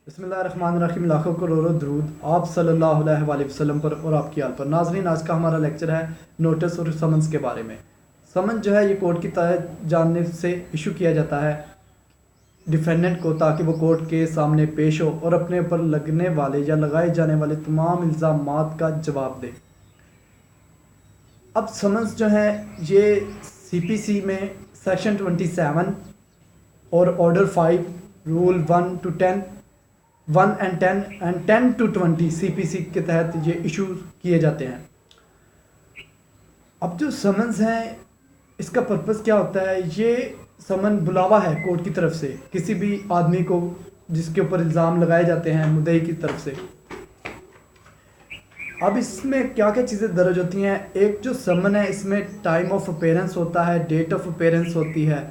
बिस्मिल्लाहिर्रहमानिर्रहीम। लाखों करोड़ों दरूद आप सल्लल्लाहु अलैहि वसल्लम पर और आपकी आल पर। नाज़रीन, आज का हमारा लेक्चर है नोटिस और समन्स के बारे में। समन जो है ये कोर्ट की जानिब से इशू किया जाता है डिफेंडेंट को, ताकि वो कोर्ट के सामने पेश हो और अपने ऊपर लगने वाले या लगाए जाने वाले तमाम इल्ज़ामात का जवाब दे। अब समन्स जो है ये CPC में सेक्शन 27 और order 5 rule 1 to 10 1 and 10 and 10 to 20 CPC के तहत ये इशू किए जाते हैं। अब जो समन्स हैं इसका पर्पस क्या होता है? ये समन बुलावा है कोर्ट की तरफ से किसी भी आदमी को जिसके ऊपर इल्ज़ाम लगाए जाते हैं मुद्दई की तरफ से। अब इसमें क्या क्या चीज़ें दर्ज होती हैं? एक जो समन है इसमें टाइम ऑफ अपेयरेंस होता है, डेट ऑफ अपेयरेंस होती है,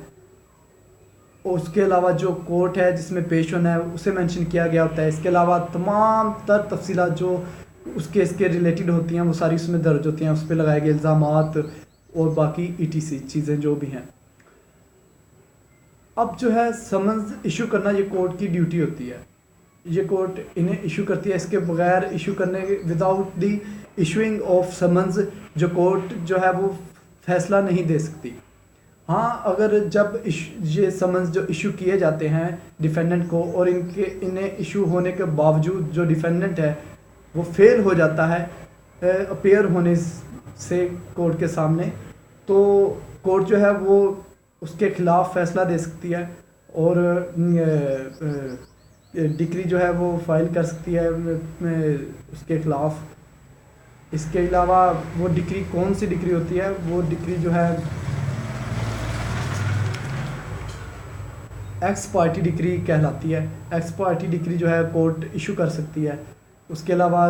उसके अलावा जो कोर्ट है जिसमें पेश होना है उसे मेंशन किया गया होता है। इसके अलावा तमाम तर तफसीलात जो उस केस के रिलेटेड होती हैं वो सारी उसमें दर्ज होती हैं, उस पर लगाए गए इल्ज़ामात और बाकी ETC चीज़ें जो भी हैं। अब जो है समन्स इशू करना ये कोर्ट की ड्यूटी होती है, ये कोर्ट इन्हें इशू करती है। इसके बगैर इशू करने without the issuing of summons जो कोर्ट जो है वो फैसला नहीं दे सकती। हाँ, अगर जब ये समन्स जो इशू किए जाते हैं डिफेंडेंट को और इन्हें इशू होने के बावजूद जो डिफेंडेंट है वो फेल हो जाता है अपेयर होने से कोर्ट के सामने, तो कोर्ट जो है वो उसके ख़िलाफ़ फ़ैसला दे सकती है और डिक्री जो है वो फाइल कर सकती है उसके ख़िलाफ़। इसके अलावा वो डिक्री कौन सी डिक्री होती है? वो डिक्री जो है एक्स पार्टी डिक्री कहलाती है। एक्स पार्टी डिक्री जो है कोर्ट इशू कर सकती है। उसके अलावा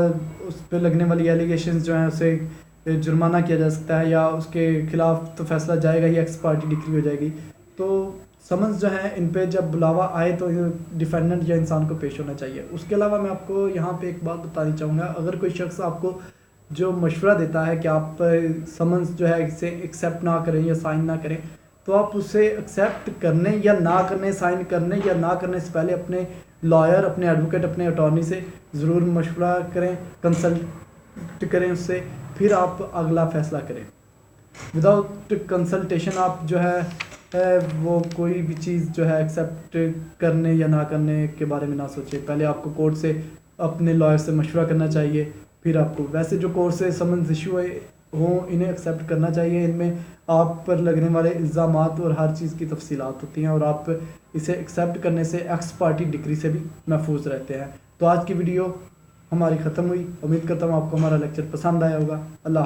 उस पर लगने वाली एलिगेशंस जो हैं उसे जुर्माना किया जा सकता है या उसके ख़िलाफ़ तो फैसला जाएगा ही, एक्स पार्टी डिक्री हो जाएगी। तो समन्स जो हैं इन पे जब बुलावा आए तो डिफेंडेंट या इंसान को पेश होना चाहिए। उसके अलावा मैं आपको यहाँ पे एक बात बतानी चाहूँगा, अगर कोई शख्स आपको जो मशवरा देता है कि आप समन्स जो है इसे एक्सेप्ट ना करें या साइन ना करें, तो आप उसे एक्सेप्ट करने या ना करने, साइन करने या ना करने से पहले अपने लॉयर, अपने एडवोकेट, अपने अटॉर्नी से ज़रूर मशवरा करें, कंसल्ट करें उससे, फिर आप अगला फ़ैसला करें। विदाउट कंसल्टेशन आप जो है वो कोई भी चीज़ जो है एक्सेप्ट करने या ना करने के बारे में ना सोचें। पहले आपको कोर्ट से अपने लॉयर से मशवरा करना चाहिए, फिर आपको वैसे जो कोर्ट से समन्स इशू हों इन्हें एक्सेप्ट करना चाहिए। इनमें आप पर लगने वाले इल्ज़ामात और हर चीज़ की तफसीलात होती हैं और आप इसे एक्सेप्ट करने से एक्स पार्टी डिक्री से भी महफूज रहते हैं। तो आज की वीडियो हमारी ख़त्म हुई। उम्मीद करता हूँ आपको हमारा लेक्चर पसंद आया होगा। अल्लाह।